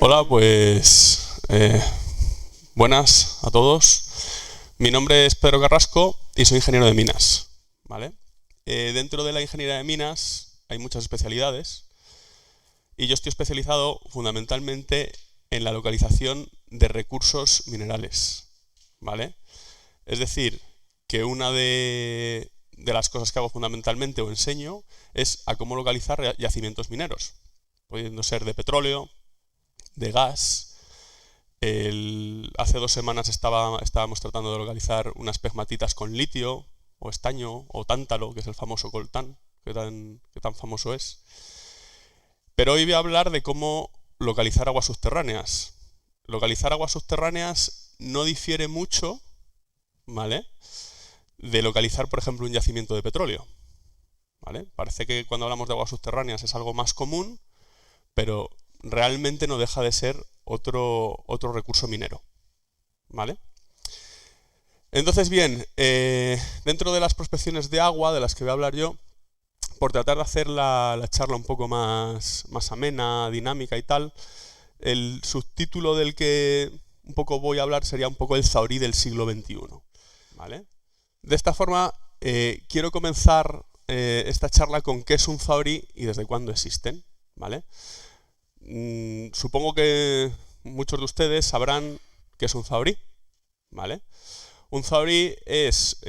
Hola, pues buenas a todos. Mi nombre es Pedro Carrasco y soy ingeniero de minas, ¿vale? Dentro de la ingeniería de minas hay muchas especialidades y yo estoy especializado fundamentalmente en la localización de recursos minerales, ¿vale? Es decir, que una de las cosas que hago fundamentalmente o enseño es a cómo localizar yacimientos mineros, pudiendo ser de petróleo, de gas. Hace 2 semanas estábamos tratando de localizar unas pegmatitas con litio, o estaño, o tántalo, que es el famoso coltán, que tan famoso es. Pero hoy voy a hablar de cómo localizar aguas subterráneas. Localizar aguas subterráneas no difiere mucho, ¿vale?, de localizar, por ejemplo, un yacimiento de petróleo, ¿vale? Parece que cuando hablamos de aguas subterráneas es algo más común, pero realmente no deja de ser otro recurso minero, ¿vale? Entonces, bien, dentro de las prospecciones de agua de las que voy a hablar yo, por tratar de hacer la charla un poco más amena, dinámica y tal, el subtítulo del que un poco voy a hablar sería un poco el zahorí del siglo XXI, ¿vale? De esta forma, quiero comenzar esta charla con qué es un zahorí y desde cuándo existen, ¿vale? Supongo que muchos de ustedes sabrán qué es un zahorí, ¿vale? Un zahorí es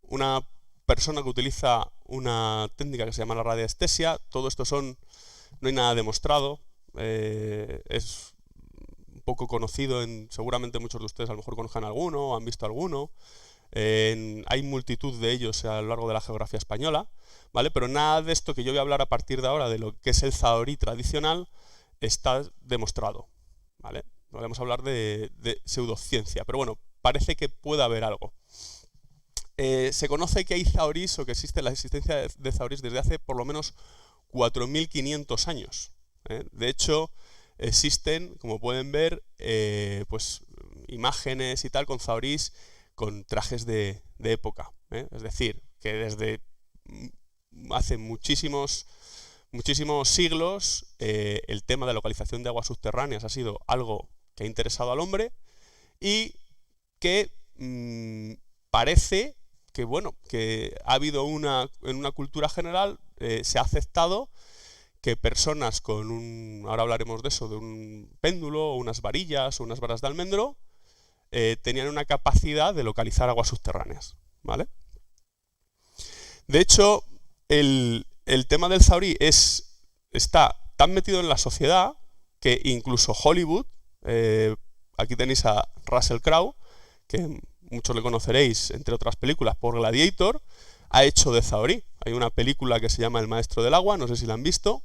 una persona que utiliza una técnica que se llama la radiestesia. Todo esto no hay nada demostrado, es un poco conocido, seguramente muchos de ustedes a lo mejor conozcan alguno o han visto alguno. Hay multitud de ellos a lo largo de la geografía española, ¿vale? Pero nada de esto que yo voy a hablar a partir de ahora, de lo que es el zahorí tradicional, está demostrado, ¿vale? Vamos a hablar de pseudociencia, pero bueno, parece que puede haber algo. Se conoce que hay zaorís, o que existe la existencia de zaorís desde hace por lo menos 4.500 años, ¿eh? De hecho, existen, como pueden ver, pues imágenes y tal con zaorís con trajes de época, ¿eh? Es decir, que desde hace muchísimos siglos el tema de localización de aguas subterráneas ha sido algo que ha interesado al hombre y que parece que, bueno, que ha habido en una cultura general, se ha aceptado que personas con ahora hablaremos de eso, de un péndulo o unas varillas o unas varas de almendro, tenían una capacidad de localizar aguas subterráneas, ¿vale? De hecho, el tema del zahorí está tan metido en la sociedad que incluso Hollywood, aquí tenéis a Russell Crowe, que muchos le conoceréis, entre otras películas, por Gladiator, ha hecho de zahorí. Hay una película que se llama El maestro del agua, no sé si la han visto,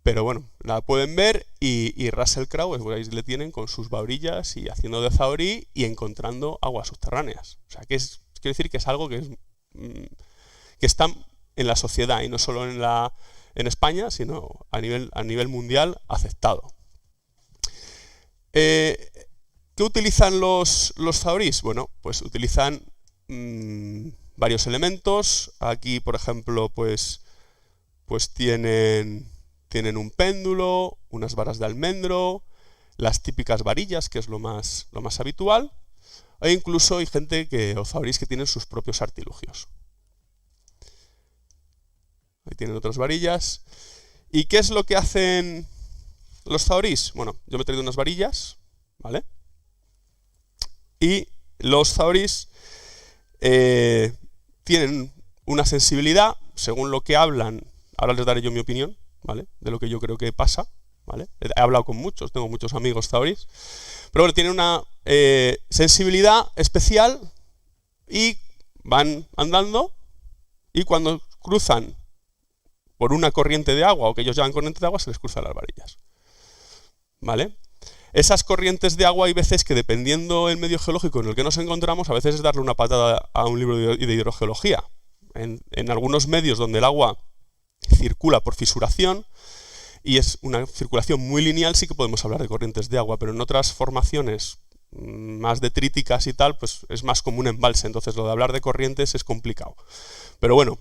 pero bueno, la pueden ver y Russell Crowe, pues ahí le tienen con sus varillas y haciendo de zahorí y encontrando aguas subterráneas. O sea, quiero decir que es algo que está en la sociedad y no solo en España, sino a nivel mundial aceptado. ¿Qué utilizan los zahorís? Bueno, pues utilizan varios elementos. Aquí, por ejemplo, pues tienen un péndulo, unas varas de almendro, las típicas varillas, que es lo más habitual, e incluso hay gente o zahorís que tienen sus propios artilugios. Ahí tienen otras varillas. ¿Y qué es lo que hacen los zahorís? Bueno, yo me he traído unas varillas, ¿vale? Y los zahorís tienen una sensibilidad, según lo que hablan, ahora les daré yo mi opinión, ¿vale?, de lo que yo creo que pasa, ¿vale? He hablado con muchos, tengo muchos amigos zahorís, pero bueno, tienen una sensibilidad especial y van andando y cuando cruzan por una corriente de agua, o que ellos llaman corriente de agua, se les cruzan las varillas, ¿vale? Esas corrientes de agua hay veces que, dependiendo del medio geológico en el que nos encontramos, a veces es darle una patada a un libro de hidrogeología. En algunos medios donde el agua circula por fisuración y es una circulación muy lineal, sí que podemos hablar de corrientes de agua, pero en otras formaciones más detríticas y tal, pues es más como un embalse, entonces lo de hablar de corrientes es complicado. Pero bueno,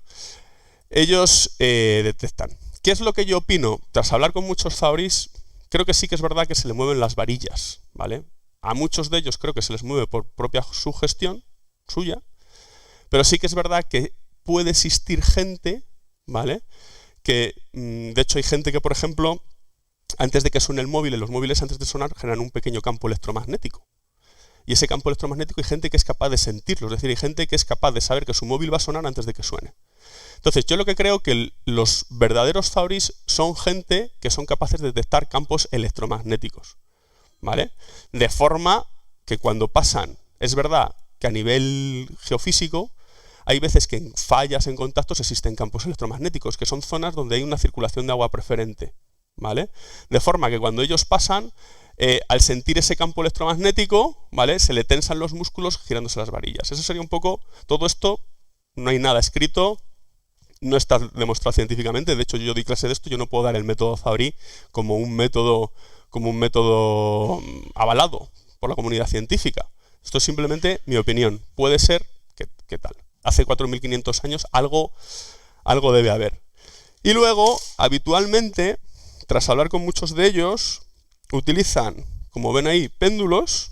ellos detectan. ¿Qué es lo que yo opino? Tras hablar con muchos zahorís, creo que sí que es verdad que se le mueven las varillas, ¿vale? A muchos de ellos creo que se les mueve por propia sugestión suya, pero sí que es verdad que puede existir gente, ¿vale? Que, de hecho, hay gente que, por ejemplo, antes de que suene el móvil, en los móviles antes de sonar generan un pequeño campo electromagnético. Y ese campo electromagnético hay gente que es capaz de sentirlo, es decir, hay gente que es capaz de saber que su móvil va a sonar antes de que suene. Entonces, yo lo que creo que los verdaderos Zauris son gente que son capaces de detectar campos electromagnéticos, ¿vale? De forma que cuando pasan, es verdad que a nivel geofísico, hay veces que en fallas, en contactos, existen campos electromagnéticos, que son zonas donde hay una circulación de agua preferente, ¿vale? De forma que cuando ellos pasan, al sentir ese campo electromagnético, ¿vale? Se le tensan los músculos girándose las varillas. Eso sería un poco, todo esto, no hay nada escrito, no está demostrado científicamente. De hecho, yo di clase de esto, yo no puedo dar el método Zauri como un método avalado por la comunidad científica. Esto es simplemente mi opinión. Puede ser que tal. Hace 4.500 años algo debe haber. Y luego, habitualmente, tras hablar con muchos de ellos, utilizan, como ven ahí, péndulos,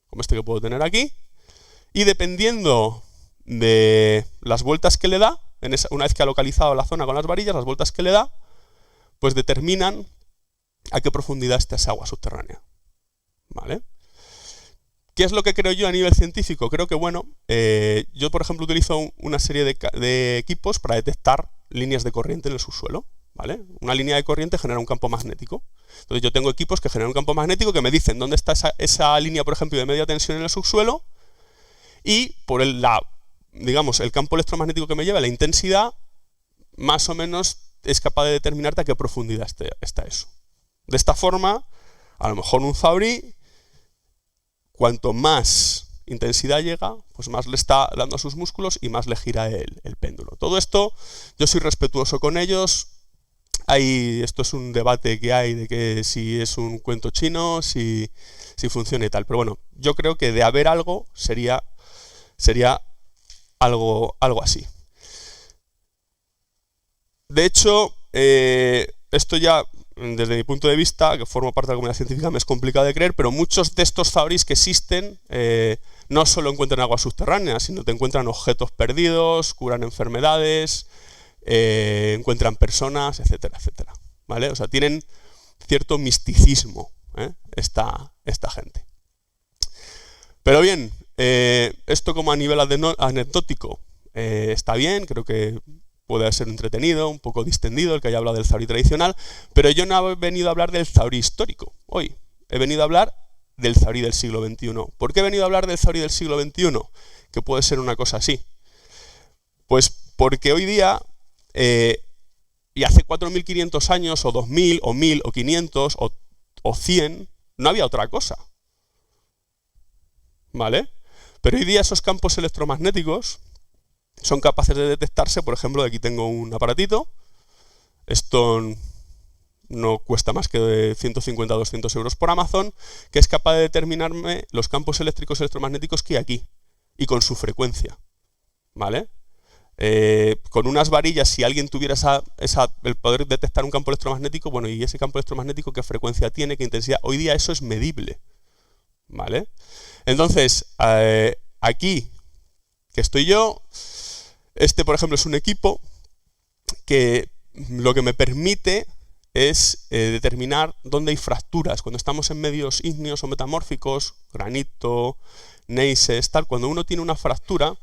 como este que puedo tener aquí, y dependiendo de las vueltas que le da, una vez que ha localizado la zona con las varillas, las vueltas que le da, pues determinan a qué profundidad está esa agua subterránea. ¿Vale? ¿Qué es lo que creo yo a nivel científico? Creo que, bueno, yo por ejemplo utilizo una serie de equipos para detectar líneas de corriente en el subsuelo, ¿vale? Una línea de corriente genera un campo magnético. Entonces yo tengo equipos que generan un campo magnético que me dicen dónde está esa línea, por ejemplo, de media tensión en el subsuelo, y por digamos, el campo electromagnético que me lleva, la intensidad, más o menos es capaz de determinarte a qué profundidad está eso. De esta forma, a lo mejor un Zauri, cuanto más intensidad llega, pues más le está dando a sus músculos y más le gira el péndulo. Todo esto, yo soy respetuoso con ellos. Esto es un debate que hay de que si es un cuento chino, si funciona y tal. Pero bueno, yo creo que de haber algo sería algo así. De hecho, esto ya, desde mi punto de vista, que formo parte de la comunidad científica, me es complicado de creer, pero muchos de estos Zauris que existen no solo encuentran agua subterránea, sino que encuentran objetos perdidos, curan enfermedades, encuentran personas, etcétera, etcétera. ¿Vale? O sea, tienen cierto misticismo, esta gente. Pero bien, esto como a nivel anecdótico está bien, creo que puede ser entretenido, un poco distendido el que haya hablado del Zauri tradicional, pero yo no he venido a hablar del Zauri histórico hoy, he venido a hablar del Zauri del siglo XXI. ¿Por qué he venido a hablar del Zauri del siglo XXI? Que puede ser una cosa así. Pues porque hoy día, y hace 4.500 años, o 2.000, o 1.000, o 500, o 100, no había otra cosa. ¿Vale? Pero hoy día esos campos electromagnéticos son capaces de detectarse. Por ejemplo, aquí tengo un aparatito. Esto no cuesta más que 150 o 200 euros por Amazon, que es capaz de determinarme los campos eléctricos electromagnéticos que hay aquí y con su frecuencia. ¿Vale? Con unas varillas, si alguien tuviera el poder detectar un campo electromagnético, bueno, y ese campo electromagnético, qué frecuencia tiene, qué intensidad, hoy día eso es medible. ¿Vale? Entonces, aquí que estoy yo, por ejemplo es un equipo que lo que me permite es determinar dónde hay fracturas. Cuando estamos en medios ígneos o metamórficos, granito, gneisses, tal, cuando uno tiene una fractura,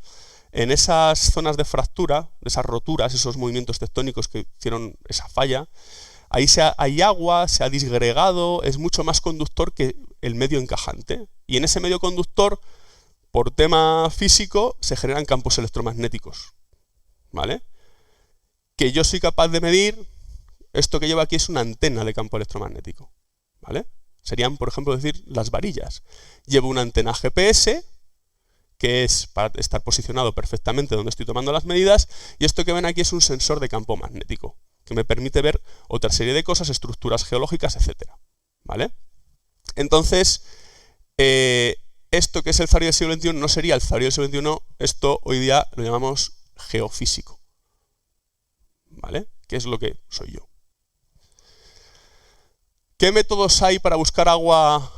en esas zonas de fractura, esas roturas, esos movimientos tectónicos que hicieron esa falla, ahí hay agua, se ha disgregado, es mucho más conductor que el medio encajante. Y en ese medio conductor, por tema físico, se generan campos electromagnéticos. ¿Vale? Que yo soy capaz de medir, esto que llevo aquí es una antena de campo electromagnético. ¿Vale? Serían, por ejemplo, decir las varillas. Llevo una antena GPS, que es para estar posicionado perfectamente donde estoy tomando las medidas, y esto que ven aquí es un sensor de campo magnético, que me permite ver otra serie de cosas, estructuras geológicas, etcétera. ¿Vale? Entonces, esto que es el Zauri del siglo XXI no sería el Zauri del siglo XXI, esto hoy día lo llamamos geofísico. ¿Vale? Que es lo que soy yo. ¿Qué métodos hay para buscar agua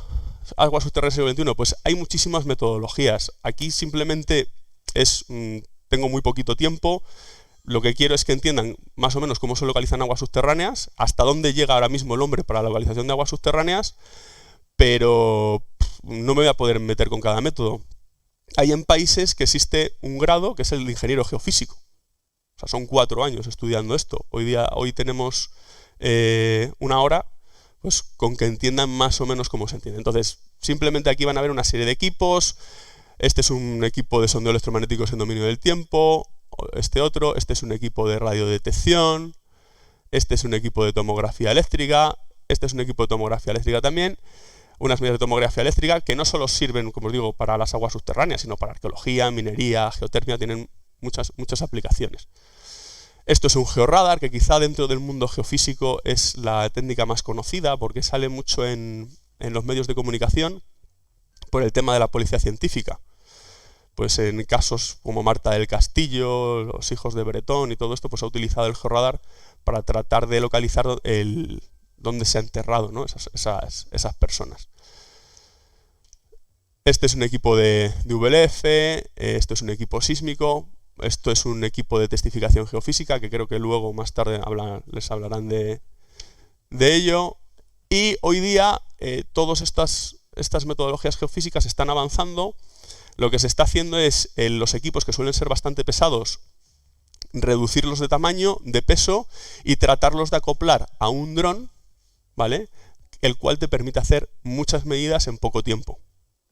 subterránea del siglo XXI? Pues hay muchísimas metodologías. Aquí simplemente tengo muy poquito tiempo. Lo que quiero es que entiendan más o menos cómo se localizan aguas subterráneas, hasta dónde llega ahora mismo el hombre para la localización de aguas subterráneas, pero no me voy a poder meter con cada método. Hay en países que existe un grado que es el de ingeniero geofísico. O sea, son 4 años estudiando esto. Hoy tenemos una hora, pues con que entiendan más o menos cómo se entiende. Entonces, simplemente aquí van a ver una serie de equipos. Este es un equipo de sondeo electromagnético en dominio del tiempo. Este es un equipo de radiodetección. Este es un equipo de tomografía eléctrica. Este es un equipo de tomografía eléctrica también. Unas medidas de tomografía eléctrica que no solo sirven, como os digo, para las aguas subterráneas, sino para arqueología, minería, geotermia, tienen muchas aplicaciones. Esto es un georradar, que quizá dentro del mundo geofísico es la técnica más conocida, porque sale mucho en los medios de comunicación por el tema de la policía científica. Pues en casos como Marta del Castillo, los hijos de Bretón y todo esto, pues ha utilizado el georradar para tratar de localizar dónde se ha enterrado, ¿no? esas personas. Este es un equipo de VLF, esto es un equipo sísmico, esto es un equipo de testificación geofísica, que creo que luego más tarde les hablarán de ello. Y hoy día todas estas metodologías geofísicas están avanzando. Lo que se está haciendo es, los equipos que suelen ser bastante pesados, reducirlos de tamaño, de peso, y tratarlos de acoplar a un dron, ¿vale? El cual te permite hacer muchas medidas en poco tiempo,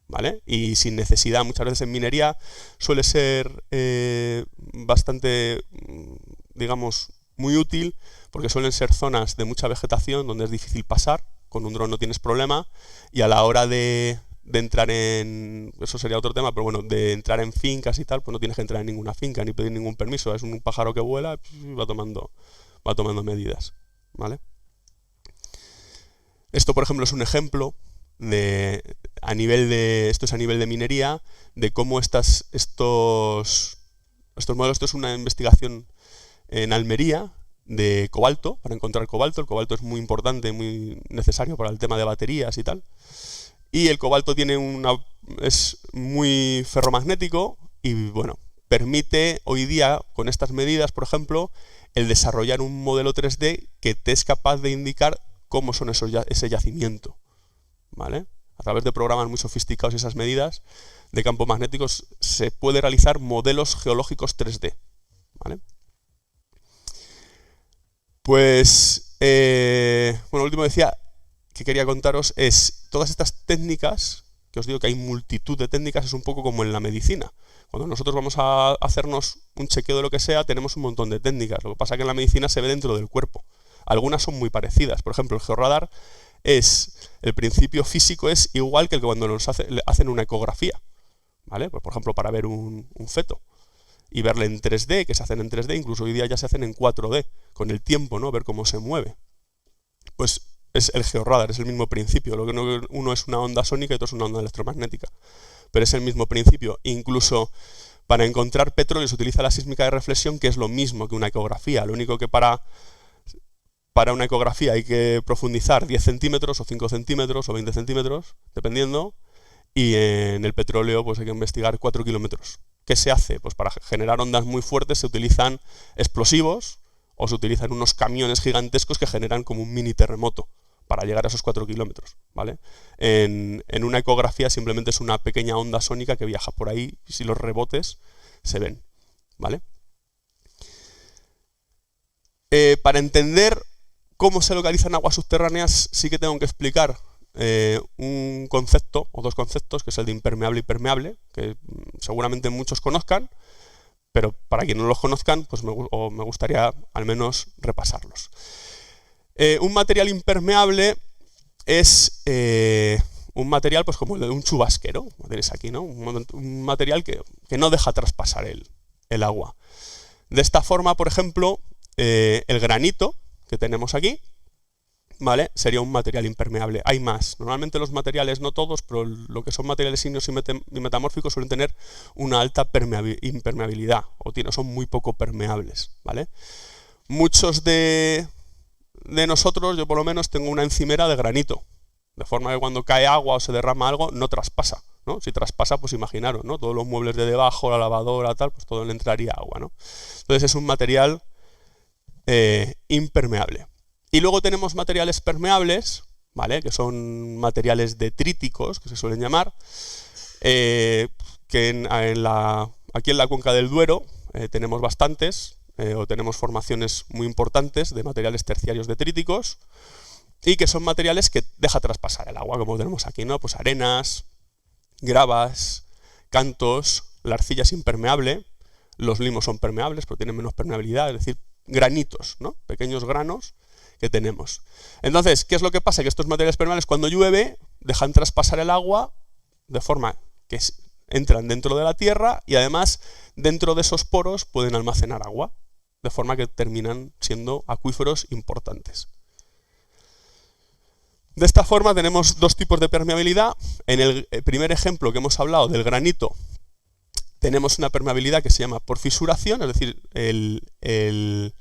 ¿vale? Y sin necesidad. Muchas veces en minería suele ser bastante, digamos, muy útil, porque suelen ser zonas de mucha vegetación donde es difícil pasar. Con un dron no tienes problema, y a la hora de entrar eso sería otro tema, pero bueno, de entrar en fincas y tal, pues no tienes que entrar en ninguna finca ni pedir ningún permiso. Es un pájaro que vuela, va tomando medidas, ¿vale? Esto, por ejemplo, es un ejemplo esto es a nivel de minería, de cómo estos modelos. Esto es una investigación en Almería de cobalto, para encontrar cobalto. El cobalto es muy importante, muy necesario para el tema de baterías y tal. Y el cobalto es muy ferromagnético y, bueno, permite hoy día, con estas medidas, por ejemplo, el desarrollar un modelo 3D que te es capaz de indicar cómo son ese yacimiento, ¿vale? A través de programas muy sofisticados y esas medidas de campos magnéticos se puede realizar modelos geológicos 3D, ¿vale? Pues, bueno, lo último decía que quería contaros es todas estas técnicas, que os digo que hay multitud de técnicas, es un poco como en la medicina. Cuando nosotros vamos a hacernos un chequeo de lo que sea, tenemos un montón de técnicas. Lo que pasa es que en la medicina se ve dentro del cuerpo. Algunas son muy parecidas. Por ejemplo, el georradar el principio físico es igual que el que cuando nos hacen una ecografía, ¿vale? Pues, por ejemplo, para ver un feto y verle en 3D, que se hacen en 3D, incluso hoy día ya se hacen en 4D, con el tiempo, ¿no? Ver cómo se mueve. Pues es el georradar, es el mismo principio. Lo que uno es una onda sónica y otro es una onda electromagnética. Pero es el mismo principio. Incluso para encontrar petróleo se utiliza la sísmica de reflexión, que es lo mismo que una ecografía. Lo único que para una ecografía hay que profundizar 10 centímetros o 5 centímetros o 20 centímetros, dependiendo. Y en el petróleo pues hay que investigar 4 kilómetros. ¿Qué se hace? Pues para generar ondas muy fuertes se utilizan explosivos o se utilizan unos camiones gigantescos que generan como un mini terremoto para llegar a esos 4 kilómetros, ¿vale? En una ecografía simplemente es una pequeña onda sónica que viaja por ahí y si los rebotes se ven, ¿vale? Para entender cómo se localizan aguas subterráneas sí que tengo que explicar un concepto o dos conceptos, que es el de impermeable y permeable, que seguramente muchos conozcan, pero para quienes no los conozcan, pues me gustaría al menos repasarlos. Un material impermeable es un material pues como el de un chubasquero, como tenéis aquí, ¿no? Un material que no deja traspasar el agua. De esta forma, por ejemplo, el granito que tenemos aquí, ¿vale? Sería un material impermeable. Hay más. Normalmente los materiales, no todos, pero lo que son materiales ígneos y metamórficos suelen tener una alta impermeabilidad o son muy poco permeables, ¿vale? Muchos de de nosotros, yo por lo menos, tengo una encimera de granito, de forma que cuando cae agua o se derrama algo, no traspasa, ¿no? Si traspasa, pues imaginaros, ¿no? Todos los muebles de debajo, la lavadora, tal, pues todo le entraría agua, ¿no? Entonces es un material impermeable. Y luego tenemos materiales permeables, ¿vale? Que son materiales detríticos, que se suelen llamar, que aquí en la cuenca del Duero tenemos bastantes, o tenemos formaciones muy importantes de materiales terciarios detríticos, y que son materiales que deja traspasar el agua, como tenemos aquí, ¿no? Pues arenas, gravas, cantos, la arcilla es impermeable, los limos son permeables, pero tienen menos permeabilidad, es decir, granitos, ¿no? Pequeños granos que tenemos. Entonces, ¿qué es lo que pasa? Que estos materiales permeables, cuando llueve, dejan traspasar el agua de forma que entran dentro de la tierra y además dentro de esos poros pueden almacenar agua, de forma que terminan siendo acuíferos importantes. De esta forma tenemos dos tipos de permeabilidad. En el primer ejemplo que hemos hablado del granito, tenemos una permeabilidad que se llama por fisuración, es decir, el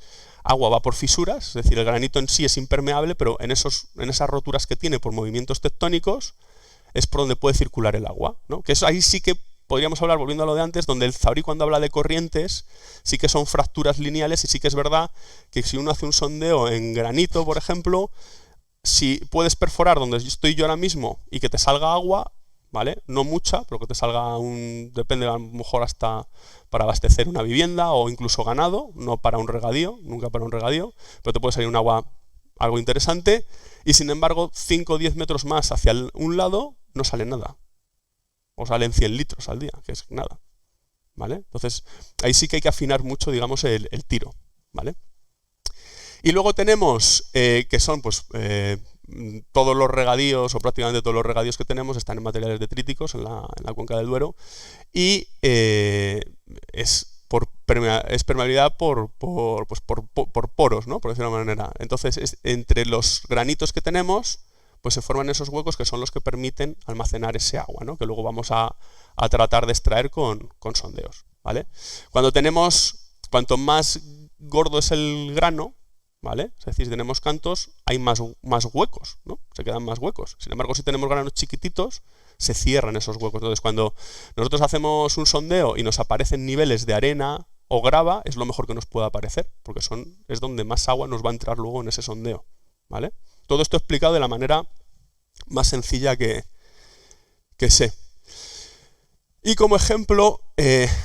agua va por fisuras, es decir, el granito en sí es impermeable, pero en esas roturas que tiene por movimientos tectónicos es por donde puede circular el agua, ¿no? Que ahí sí que podríamos hablar, volviendo a lo de antes, donde el Zabrí, cuando habla de corrientes, sí que son fracturas lineales, y sí que es verdad que si uno hace un sondeo en granito, por ejemplo, si puedes perforar donde estoy yo ahora mismo y que te salga agua, ¿vale? No mucha, pero que te salga depende, a lo mejor hasta para abastecer una vivienda o incluso ganado, no para un regadío, nunca para un regadío, pero te puede salir un agua algo interesante, y sin embargo 5 o 10 metros más hacia un lado no sale nada, o salen 100 litros al día, que es nada, ¿vale? Entonces ahí sí que hay que afinar mucho, digamos, el tiro, ¿vale? Y luego tenemos, que son pues todos los regadíos, o prácticamente todos los regadíos que tenemos están en materiales detríticos en la cuenca del Duero, y es permeabilidad por poros, ¿no? Por decirlo de una manera. Entonces, entre los granitos que tenemos, pues se forman esos huecos que son los que permiten almacenar ese agua, ¿no? Que luego vamos a tratar de extraer con sondeos, ¿vale? Cuanto más gordo es el grano, ¿vale? Es decir, si tenemos cantos, hay más huecos, ¿no? Se quedan más huecos. Sin embargo, si tenemos granos chiquititos, se cierran esos huecos. Entonces, cuando nosotros hacemos un sondeo y nos aparecen niveles de arena o grava, es lo mejor que nos puede aparecer, porque es donde más agua nos va a entrar luego en ese sondeo, ¿vale? Todo esto explicado de la manera más sencilla que sé. Y como ejemplo,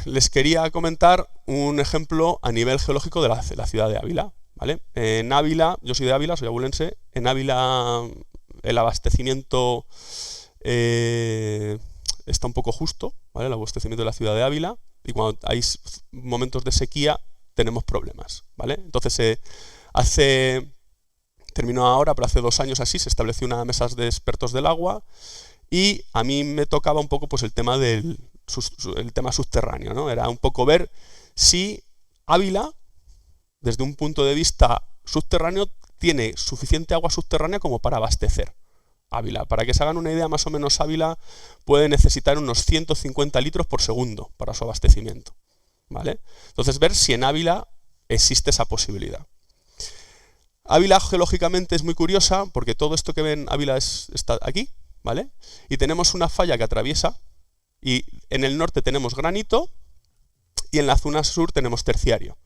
les quería comentar un ejemplo a nivel geológico de la ciudad de Ávila, ¿vale? En Ávila, yo soy de Ávila, soy abulense, en Ávila el abastecimiento está un poco justo, ¿vale? El abastecimiento de la ciudad de Ávila, y cuando hay momentos de sequía tenemos problemas, ¿vale? Entonces terminó ahora, pero hace 2 años así, se estableció una mesa de expertos del agua, y a mí me tocaba un poco pues el tema tema subterráneo, ¿no? Era un poco ver si Ávila, desde un punto de vista subterráneo, tiene suficiente agua subterránea como para abastecer Ávila. Para que se hagan una idea, más o menos Ávila puede necesitar unos 150 litros por segundo para su abastecimiento, ¿vale? Entonces, ver si en Ávila existe esa posibilidad. Ávila geológicamente es muy curiosa porque todo esto que ven, Ávila está aquí, ¿vale? Y tenemos una falla que atraviesa, y en el norte tenemos granito y en la zona sur tenemos terciario,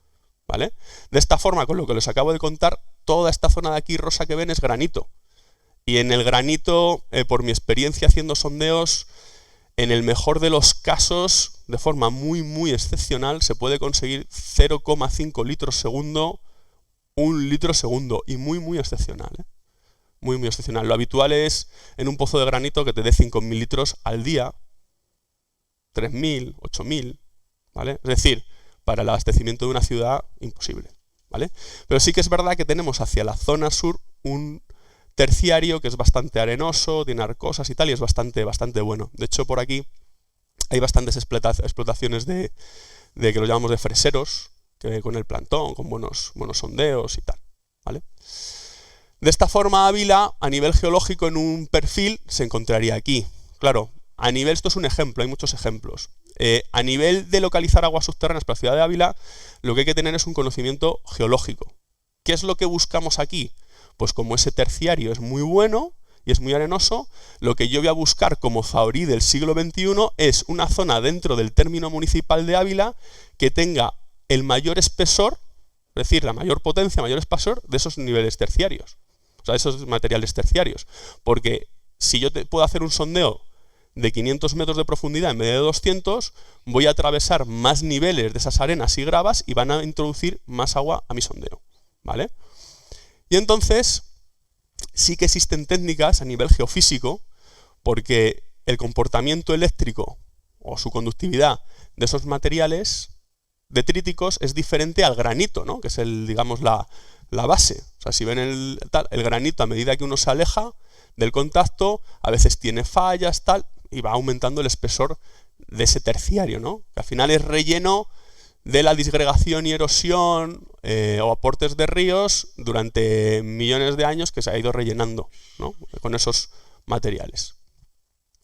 ¿vale? De esta forma, con lo que les acabo de contar, toda esta zona de aquí rosa que ven es granito. Y en el granito, por mi experiencia haciendo sondeos, en el mejor de los casos, de forma muy, muy excepcional, se puede conseguir 0,5 litros segundo, 1 litro segundo, y muy, muy excepcional, ¿eh? Muy, muy excepcional. Lo habitual es en un pozo de granito que te dé 5.000 litros al día, 3.000, 8.000, ¿vale? Es decir, para el abastecimiento de una ciudad, imposible, ¿vale? Pero sí que es verdad que tenemos hacia la zona sur un terciario que es bastante arenoso, tiene arcosas y tal, y es bastante bueno. De hecho, por aquí hay bastantes explotaciones de que lo llamamos de freseros, que con el plantón, con buenos sondeos y tal, ¿vale? De esta forma, Ávila, a nivel geológico, en un perfil, se encontraría aquí. Claro, a nivel, esto es un ejemplo, hay muchos ejemplos. A nivel de localizar aguas subterráneas para la ciudad de Ávila, lo que hay que tener es un conocimiento geológico. ¿Qué es lo que buscamos aquí? pues como ese terciario es muy bueno y es muy arenoso, lo que yo voy a buscar como Fabry del siglo XXI es una zona dentro del término municipal de Ávila que tenga el mayor espesor, es decir, la mayor potencia, mayor espesor de esos niveles terciarios, o sea, esos materiales terciarios. Porque si yo puedo hacer un sondeo de 500 metros de profundidad en vez de 200, voy a atravesar más niveles de esas arenas y gravas y van a introducir más agua a mi sondeo, ¿vale? Y entonces sí que existen técnicas a nivel geofísico, porque el comportamiento eléctrico o su conductividad de esos materiales detríticos es diferente al granito, ¿no? Que es digamos, la base. O sea, si ven el granito, a medida que uno se aleja del contacto, a veces tiene fallas, tal, y va aumentando el espesor de ese terciario, ¿no? Que al final es relleno de la disgregación y erosión o aportes de ríos durante millones de años que se ha ido rellenando, ¿no? Con esos materiales.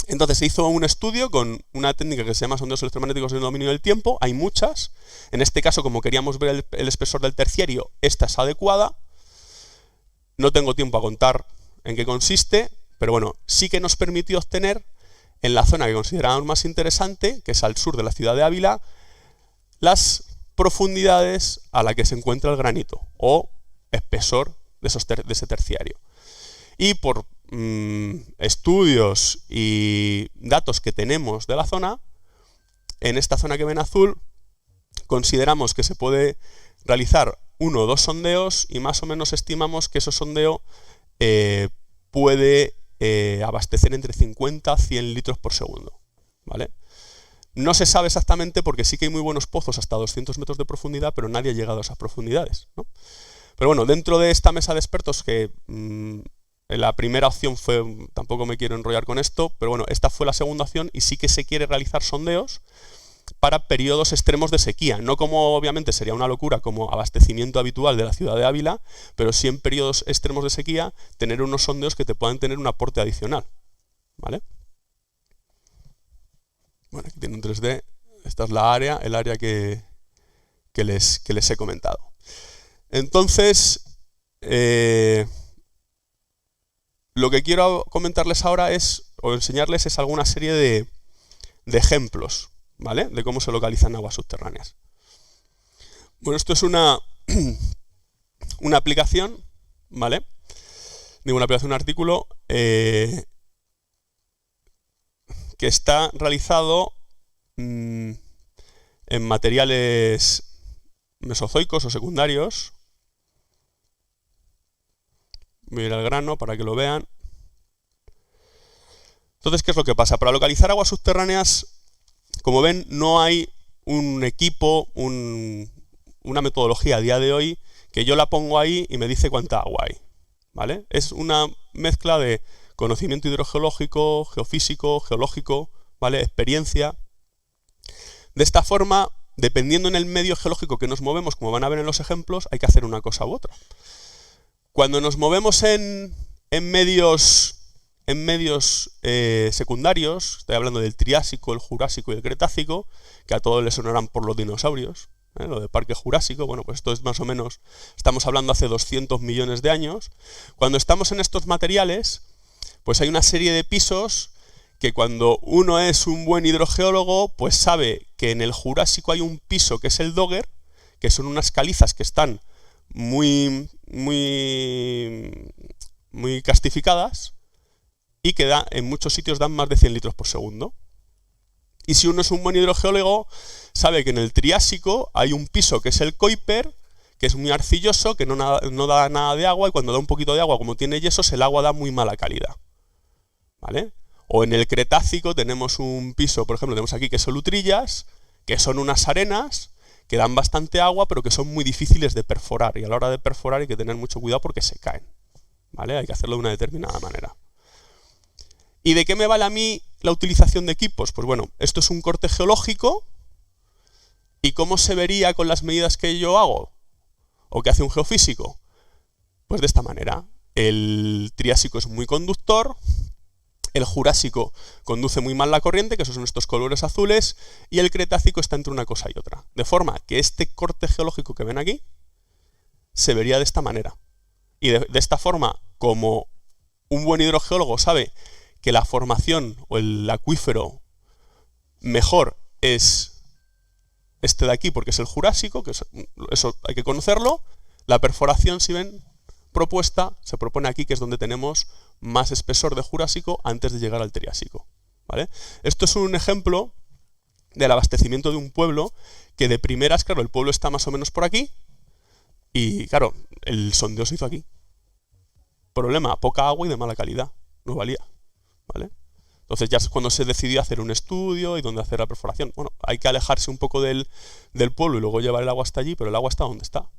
Entonces se hizo un estudio con una técnica que se llama sondeos electromagnéticos en el dominio del tiempo. Hay muchas. En este caso, como queríamos ver el espesor del terciario, esta es adecuada. No tengo tiempo a contar en qué consiste, pero bueno, sí que nos permitió obtener en la zona que considerábamos más interesante, que es al sur de la ciudad de Ávila, las profundidades a la que se encuentra el granito o espesor de ese terciario. Y por estudios y datos que tenemos de la zona, en esta zona que ven azul, consideramos que se puede realizar 1 o 2 sondeos y más o menos estimamos que ese sondeo puede abastecer entre 50 a 100 litros por segundo, ¿vale? No se sabe exactamente porque sí que hay muy buenos pozos hasta 200 metros de profundidad, pero nadie ha llegado a esas profundidades, ¿no? Pero bueno, dentro de esta mesa de expertos que la primera opción fue, tampoco me quiero enrollar con esto, pero bueno, esta fue la segunda opción y sí que se quiere realizar sondeos para periodos extremos de sequía, no como obviamente sería una locura como abastecimiento habitual de la ciudad de Ávila, pero sí en periodos extremos de sequía tener unos sondeos que te puedan tener un aporte adicional, ¿vale? Bueno, aquí tiene un 3D, esta es el área que les he comentado. Entonces, lo que quiero comentarles ahora o enseñarles es alguna serie de ejemplos, ¿vale? De cómo se localizan aguas subterráneas. Bueno, esto es una aplicación, ¿vale? Digo, una aplicación, un artículo que está realizado en materiales mesozoicos o secundarios. Voy a ir al grano para que lo vean. Entonces, ¿qué es lo que pasa? Para localizar aguas subterráneas, como ven, no hay un equipo, una metodología a día de hoy que yo la pongo ahí y me dice cuánta agua hay, ¿vale? Es una mezcla de conocimiento hidrogeológico, geofísico, geológico, ¿vale? Experiencia. De esta forma, dependiendo en el medio geológico que nos movemos, como van a ver en los ejemplos, hay que hacer una cosa u otra. Cuando nos movemos en medios secundarios, estoy hablando del Triásico, el Jurásico y el Cretácico, que a todos les sonarán por los dinosaurios, lo de Parque Jurásico, bueno, pues esto es más o menos, estamos hablando hace 200 millones de años. Cuando estamos en estos materiales, pues hay una serie de pisos que cuando uno es un buen hidrogeólogo, pues sabe que en el Jurásico hay un piso que es el Dogger, que son unas calizas que están muy castificadas y que en muchos sitios dan más de 100 litros por segundo. Y si uno es un buen hidrogeólogo, sabe que en el Triásico hay un piso que es el Kuiper, que es muy arcilloso, que no da nada de agua, y cuando da un poquito de agua, como tiene yesos, el agua da muy mala calidad, ¿vale? O en el Cretácico tenemos un piso, por ejemplo, tenemos aquí que son Lutrillas, que son unas arenas que dan bastante agua, pero que son muy difíciles de perforar, y a la hora de perforar hay que tener mucho cuidado porque se caen, ¿vale? Hay que hacerlo de una determinada manera. ¿Y de qué me vale a mí la utilización de equipos? Pues bueno, esto es un corte geológico. ¿Y cómo se vería con las medidas que yo hago? ¿O que hace un geofísico? Pues de esta manera. El Triásico es muy conductor, el Jurásico conduce muy mal la corriente, que esos son estos colores azules, y el Cretácico está entre una cosa y otra. De forma que este corte geológico que ven aquí se vería de esta manera. Y de esta forma, como un buen hidrogeólogo sabe que la formación o el acuífero mejor es este de aquí porque es el Jurásico, que eso hay que conocerlo, la perforación, si ven, propuesta se propone aquí, que es donde tenemos más espesor de Jurásico antes de llegar al Triásico, ¿vale? Esto es un ejemplo del abastecimiento de un pueblo que de primeras, claro, el pueblo está más o menos por aquí y, claro, el sondeo se hizo aquí. Problema, poca agua y de mala calidad, no valía, ¿vale? Entonces ya es cuando se decidió hacer un estudio y dónde hacer la perforación. Bueno, hay que alejarse un poco del pueblo y luego llevar el agua hasta allí, pero el agua está donde está.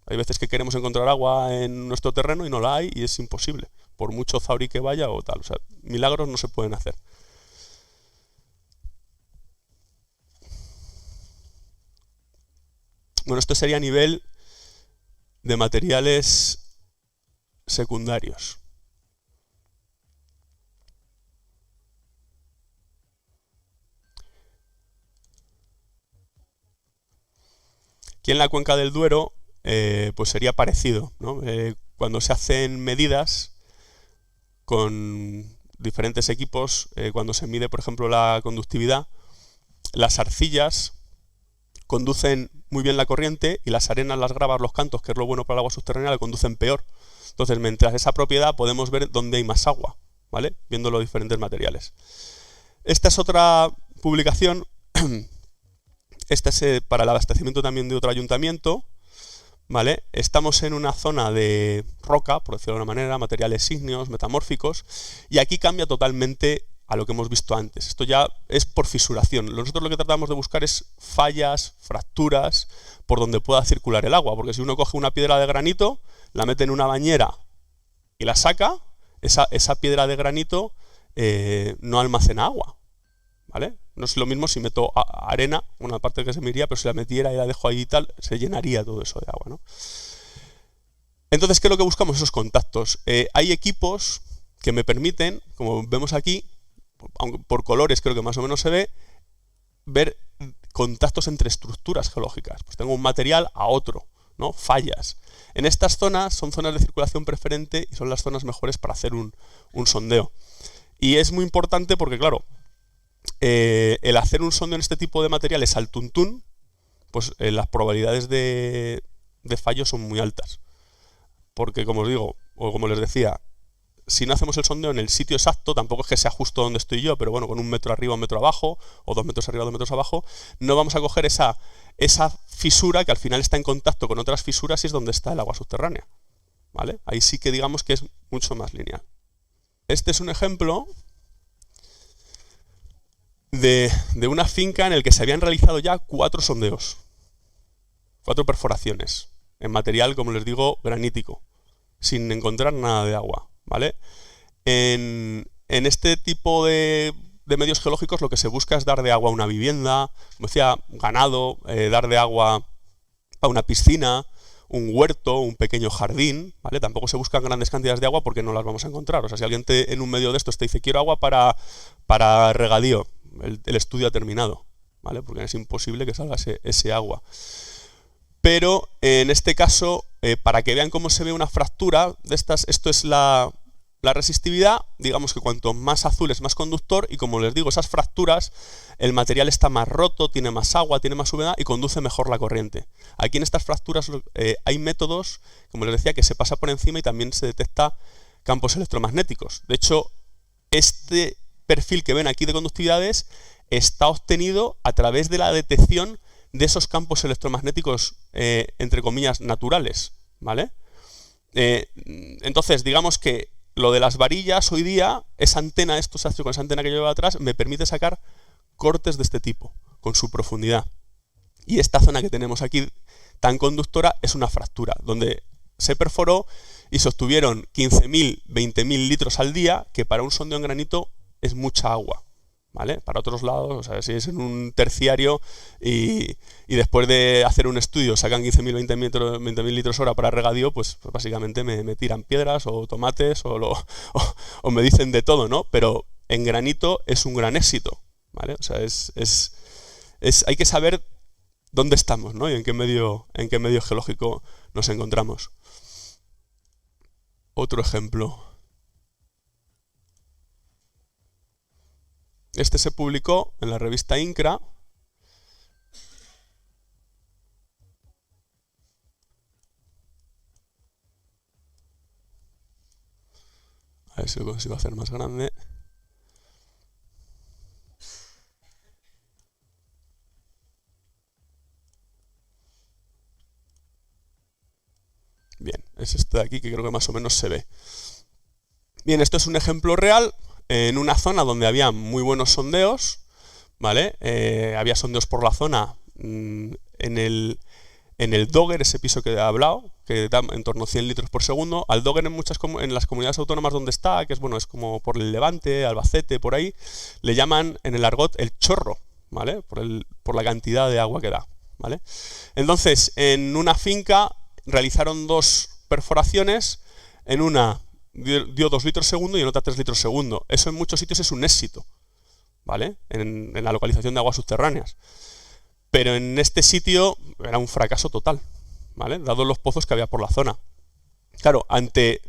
Hay veces que queremos encontrar agua en nuestro terreno y no la hay y es imposible, por mucho zauri que vaya o tal. O sea, milagros no se pueden hacer. Bueno, esto sería a nivel de materiales secundarios. Aquí en la cuenca del Duero, pues sería parecido, ¿no? Cuando se hacen medidas con diferentes equipos, cuando se mide, por ejemplo, la conductividad, las arcillas conducen muy bien la corriente y las arenas, las gravas, los cantos, que es lo bueno para el agua subterránea, la conducen peor. Entonces, mientras esa propiedad podemos ver dónde hay más agua, ¿vale? Viendo los diferentes materiales. Esta es otra publicación. Esta es para el abastecimiento también de otro ayuntamiento, ¿vale? Estamos en una zona de roca, por decirlo de alguna manera, materiales ígneos, metamórficos, y aquí cambia totalmente a lo que hemos visto antes. Esto ya es por fisuración. Nosotros lo que tratamos de buscar es fallas, fracturas, por donde pueda circular el agua, porque si uno coge una piedra de granito, la mete en una bañera y la saca, esa piedra de granito no almacena agua, ¿vale? No es lo mismo si meto arena, una parte que se me iría, pero si la metiera y la dejo ahí y tal, se llenaría todo eso de agua, ¿no? Entonces, ¿qué es lo que buscamos? Esos contactos. Hay equipos que me permiten, como vemos aquí, aunque por colores creo que más o menos se ve, ver contactos entre estructuras geológicas. Pues tengo un material a otro, ¿no? Fallas. En estas zonas son zonas de circulación preferente y son las zonas mejores para hacer un sondeo. Y es muy importante porque, claro, el hacer un sondeo en este tipo de materiales al tuntún, pues las probabilidades de fallo son muy altas. Porque, como os digo, o como les decía, si no hacemos el sondeo en el sitio exacto, tampoco es que sea justo donde estoy yo, pero bueno, con 1 metro arriba, 1 metro abajo, o 2 metros arriba, 2 metros abajo, no vamos a coger esa fisura que al final está en contacto con otras fisuras y es donde está el agua subterránea, ¿vale? Ahí sí que digamos que es mucho más lineal. Este es un ejemplo de una finca en el que se habían realizado ya 4 sondeos, 4 perforaciones, en material, como les digo, granítico, sin encontrar nada de agua, ¿vale? En este tipo de medios geológicos lo que se busca es dar de agua a una vivienda, como decía, ganado, dar de agua a una piscina, un huerto, un pequeño jardín, ¿vale? Tampoco se buscan grandes cantidades de agua porque no las vamos a encontrar. O sea, si alguien en un medio de estos te dice quiero agua para regadío, el estudio ha terminado, ¿vale? Porque es imposible que salga ese agua. Pero en este caso, para que vean cómo se ve una fractura de estas, esto es la resistividad, digamos que cuanto más azul es más conductor y como les digo, esas fracturas, el material está más roto, tiene más agua, tiene más humedad y conduce mejor la corriente. Aquí en estas fracturas hay métodos, como les decía, que se pasa por encima y también se detecta campos electromagnéticos. De hecho, este perfil que ven aquí de conductividades está obtenido a través de la detección de esos campos electromagnéticos, entre comillas, naturales, ¿vale? Entonces, digamos que lo de las varillas hoy día, esa antena, esto se hace con esa antena que lleva atrás, me permite sacar cortes de este tipo, con su profundidad. Y esta zona que tenemos aquí tan conductora es una fractura, donde se perforó y se obtuvieron 15.000, 20.000 litros al día, que para un sondeo en granito es mucha agua, ¿vale? Para otros lados, o sea, si es en un terciario y después de hacer un estudio sacan 15.000, 20.000 litros hora para regadío, pues básicamente me tiran piedras o tomates o me dicen de todo, ¿no? Pero en granito es un gran éxito, ¿vale? O sea, hay que saber dónde estamos, ¿no? Y en qué medio geológico nos encontramos. Otro ejemplo. Este se publicó en la revista INCRA. A ver si lo consigo hacer más grande. Bien, es este de aquí que creo que más o menos se ve. Bien, esto es un ejemplo real en una zona donde había muy buenos sondeos, ¿vale? Había sondeos por la zona en el Dogger, ese piso que he hablado, que da en torno a 100 litros por segundo. Al Dogger en las comunidades autónomas donde está, que es bueno, es como por el Levante, Albacete, por ahí, le llaman en el argot el chorro, ¿vale? Por la cantidad de agua que da, ¿vale? Entonces, en una finca realizaron 2 perforaciones, en una dio 2 litros segundo y en otra 3 litros segundo. Eso en muchos sitios es un éxito, ¿vale? En la localización de aguas subterráneas. Pero en este sitio era un fracaso total, ¿vale? Dados los pozos que había por la zona. Claro, ante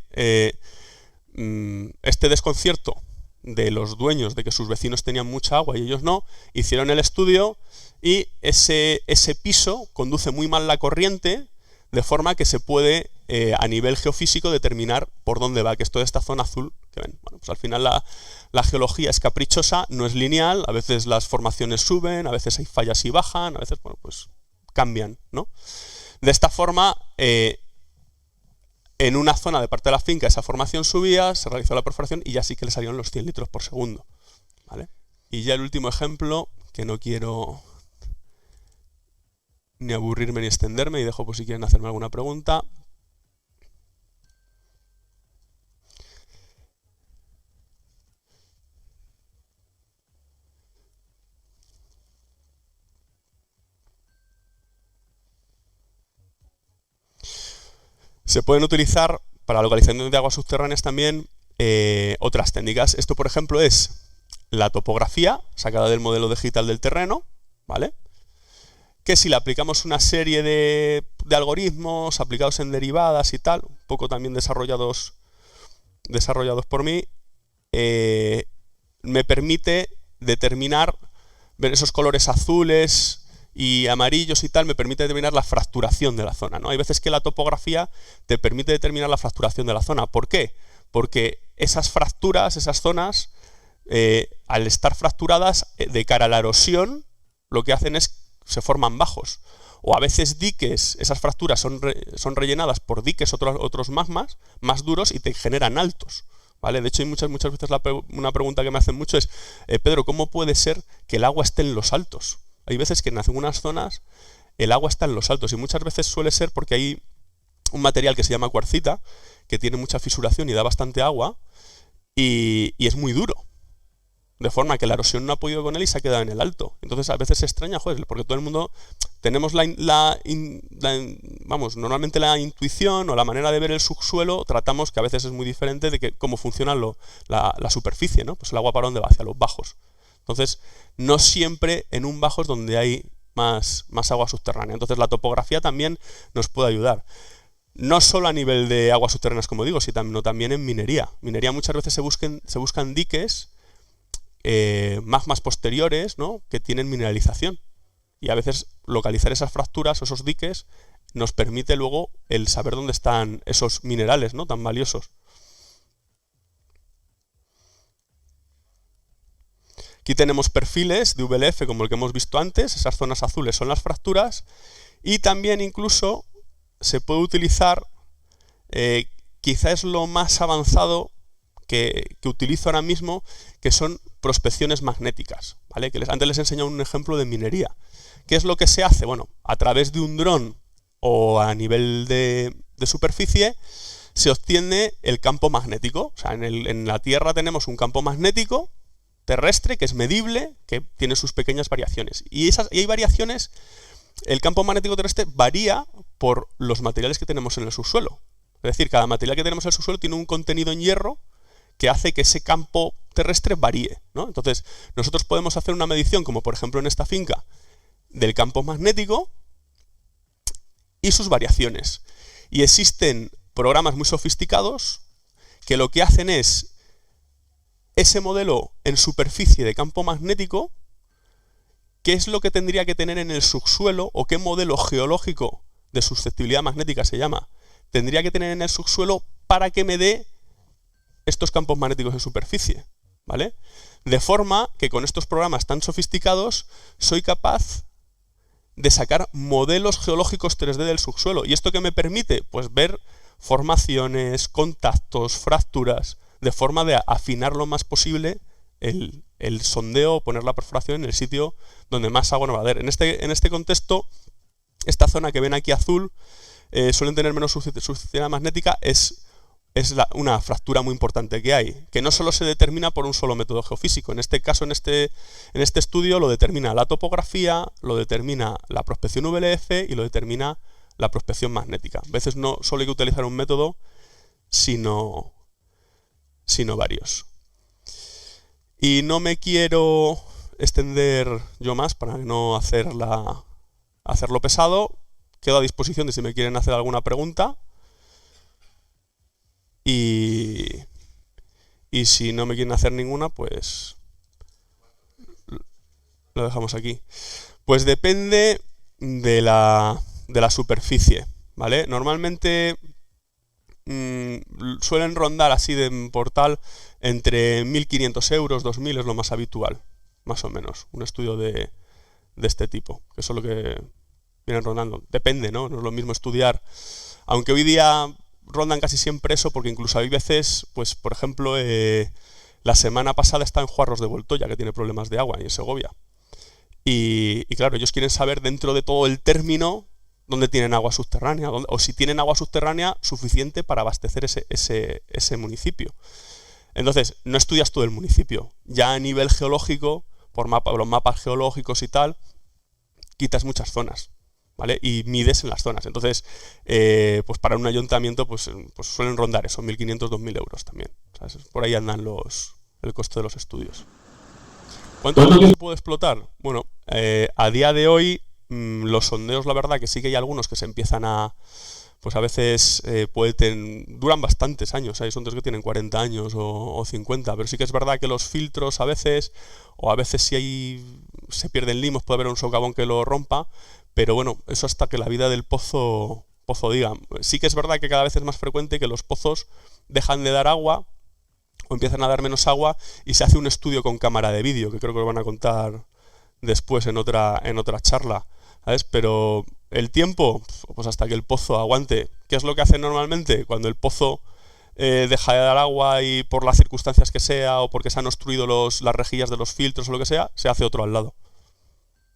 este desconcierto de los dueños de que sus vecinos tenían mucha agua y ellos no, hicieron el estudio y ese piso conduce muy mal la corriente, de forma que se puede a nivel geofísico determinar por dónde va, que es toda esta zona azul que ven. Bueno, pues al final la geología es caprichosa, no es lineal, a veces las formaciones suben, a veces hay fallas y bajan, a veces, bueno, pues cambian, ¿no? De esta forma, en una zona de parte de la finca esa formación subía, se realizó la perforación y ya sí que le salieron los 100 litros por segundo, ¿vale? Y ya el último ejemplo, que no quiero ni aburrirme ni extenderme, y dejo por si quieren hacerme alguna pregunta. Se pueden utilizar para la localización de aguas subterráneas también otras técnicas. Esto, por ejemplo, es la topografía sacada del modelo digital del terreno, ¿vale? Que si le aplicamos una serie de algoritmos aplicados en derivadas y tal, un poco también desarrollados por mí, me permite determinar, ver esos colores azules y amarillos y tal, me permite determinar la fracturación de la zona, ¿no? Hay veces que la topografía te permite determinar la fracturación de la zona. ¿Por qué? Porque esas fracturas, esas zonas, al estar fracturadas, de cara a la erosión, lo que hacen es se forman bajos. O a veces diques, esas fracturas son rellenadas por diques otros magmas más duros y te generan altos, ¿vale? De hecho, hay muchas veces una pregunta que me hacen mucho es, Pedro, ¿cómo puede ser que el agua esté en los altos? Hay veces que en algunas zonas el agua está en los altos y muchas veces suele ser porque hay un material que se llama cuarcita, que tiene mucha fisuración y da bastante agua y es muy duro. De forma que la erosión no ha podido con él y se ha quedado en el alto. Entonces a veces se extraña, joder, porque todo el mundo tenemos normalmente la intuición o la manera de ver el subsuelo, tratamos que a veces es muy diferente de cómo funciona la superficie, ¿no? Pues el agua para dónde va, hacia los bajos. Entonces, no siempre en un bajo es donde hay más agua subterránea. Entonces la topografía también nos puede ayudar. No solo a nivel de aguas subterráneas, como digo, sino también en minería. Minería muchas veces se buscan diques, magmas posteriores, ¿no? Que tienen mineralización. Y a veces localizar esas fracturas o esos diques nos permite luego el saber dónde están esos minerales, ¿no? Tan valiosos. Aquí tenemos perfiles de VLF como el que hemos visto antes, esas zonas azules son las fracturas, y también incluso se puede utilizar, quizá es lo más avanzado que utilizo ahora mismo, que son prospecciones magnéticas, ¿vale? Antes les he enseñado un ejemplo de minería. ¿Qué es lo que se hace? Bueno, a través de un dron o a nivel de superficie se obtiene el campo magnético. O sea, en la Tierra tenemos un campo magnético terrestre que es medible, que tiene sus pequeñas variaciones. Y hay variaciones, el campo magnético terrestre varía por los materiales que tenemos en el subsuelo. Es decir, cada material que tenemos en el subsuelo tiene un contenido en hierro que hace que ese campo terrestre varíe, ¿no? Entonces, nosotros podemos hacer una medición, como por ejemplo en esta finca, del campo magnético y sus variaciones. Y existen programas muy sofisticados que lo que hacen es ese modelo en superficie de campo magnético, ¿qué es lo que tendría que tener en el subsuelo o qué modelo geológico de susceptibilidad magnética se llama? Tendría que tener en el subsuelo para que me dé estos campos magnéticos en superficie, ¿vale? De forma que con estos programas tan sofisticados soy capaz de sacar modelos geológicos 3D del subsuelo. ¿Y esto qué me permite? Pues ver formaciones, contactos, fracturas, de forma de afinar lo más posible el sondeo o poner la perforación en el sitio donde más agua nos va a dar. En este contexto, esta zona que ven aquí azul suelen tener menos susceptibilidad magnética, es una fractura muy importante que hay, que no solo se determina por un solo método geofísico. En este caso, en este estudio, lo determina la topografía, lo determina la prospección VLF y lo determina la prospección magnética. A veces no solo hay que utilizar un método, sino varios. Y no me quiero extender yo más para no hacerlo pesado. Quedo a disposición de si me quieren hacer alguna pregunta. Y si no me quieren hacer ninguna, pues lo dejamos aquí. Pues depende de la superficie, ¿vale? Normalmente suelen rondar así de portal entre 1.500 euros, 2.000 es lo más habitual, más o menos, un estudio de este tipo, que eso es lo que vienen rondando. Depende, ¿no? No es lo mismo estudiar, aunque hoy día rondan casi siempre eso, porque incluso hay veces, pues por ejemplo, la semana pasada está en Juarros de Voltoya, que tiene problemas de agua, y en Segovia. Y claro, ellos quieren saber dentro de todo el término dónde tienen agua subterránea, o si tienen agua subterránea suficiente para abastecer ese municipio. Entonces, no estudias todo el municipio. Ya a nivel geológico, por los mapas geológicos y tal, quitas muchas zonas, ¿vale? Y mides en las zonas. Entonces, pues para un ayuntamiento pues suelen rondar esos 1.500, 2.000 euros también. ¿Sabes? Por ahí andan el coste de los estudios. ¿Cuánto se puede explotar? Bueno, a día de hoy los sondeos, la verdad que sí que hay algunos que se empiezan pues a veces duran bastantes años. Hay sondeos que tienen 40 años o 50, pero sí que es verdad que los filtros a veces, o a veces si se pierden limos, puede haber un socavón que lo rompa, pero bueno, eso hasta que la vida del pozo diga. Sí que es verdad que cada vez es más frecuente que los pozos dejan de dar agua o empiezan a dar menos agua y se hace un estudio con cámara de vídeo, que creo que lo van a contar después en otra charla, ¿sabes? Pero el tiempo, pues hasta que el pozo aguante. ¿Qué es lo que hacen normalmente? Cuando el pozo deja de dar agua y por las circunstancias que sea o porque se han obstruido las rejillas de los filtros o lo que sea, se hace otro al lado.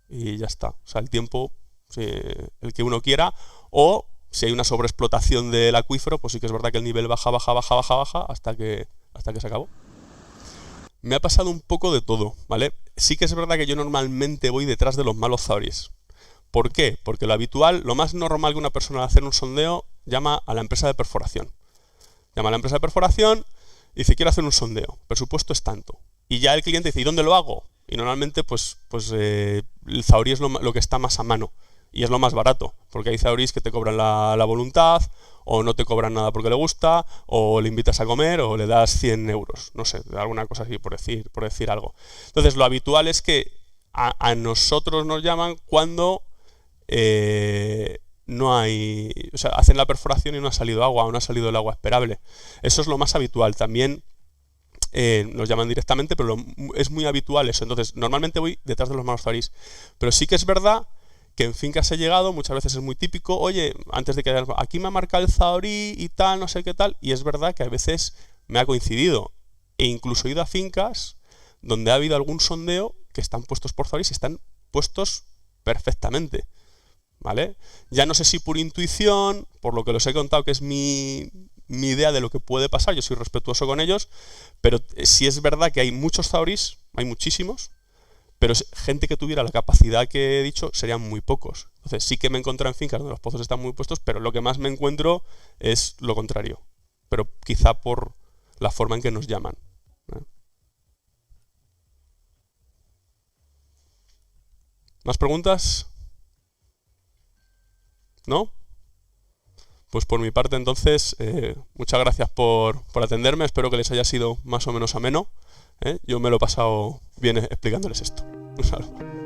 Y ya está. O sea, el tiempo, el que uno quiera, o si hay una sobreexplotación del acuífero, pues sí que es verdad que el nivel baja hasta que se acabó. Me ha pasado un poco de todo, ¿vale? Sí que es verdad que yo normalmente voy detrás de los malos zahories. ¿Por qué? Porque lo habitual, lo más normal que una persona al hacer un sondeo, llama a la empresa de perforación. Llama a la empresa de perforación y dice, quiero hacer un sondeo, el presupuesto es tanto. Y ya el cliente dice, ¿y dónde lo hago? Y normalmente pues el zahorí es lo que está más a mano y es lo más barato, porque hay zahoríes que te cobran la voluntad, o no te cobran nada porque le gusta, o le invitas a comer, o le das 100 euros, no sé, alguna cosa así por decir algo. Entonces lo habitual es que a nosotros nos llaman cuando no hay, o sea, hacen la perforación y no ha salido agua, o no ha salido el agua esperable. Eso es lo más habitual. También nos llaman directamente, pero es muy habitual eso. Entonces, normalmente voy detrás de los malos zahoríes. Pero sí que es verdad que en fincas he llegado, muchas veces es muy típico, oye, antes de que aquí me ha marcado el zahorí y tal, no sé qué tal, y es verdad que a veces me ha coincidido. E incluso he ido a fincas donde ha habido algún sondeo que están puestos por zahoríes y están puestos perfectamente. ¿Vale? Ya no sé si por intuición, por lo que les he contado, que es mi idea de lo que puede pasar, yo soy respetuoso con ellos, pero sí es verdad que hay muchos zahoríes, hay muchísimos, pero gente que tuviera la capacidad que he dicho serían muy pocos. Entonces sí que me encuentro en fincas donde los pozos están muy puestos, pero lo que más me encuentro es lo contrario, pero quizá por la forma en que nos llaman. ¿Más preguntas? ¿No? Pues por mi parte entonces, muchas gracias por atenderme, espero que les haya sido más o menos ameno, ¿eh? Yo me lo he pasado bien explicándoles esto. Un saludo.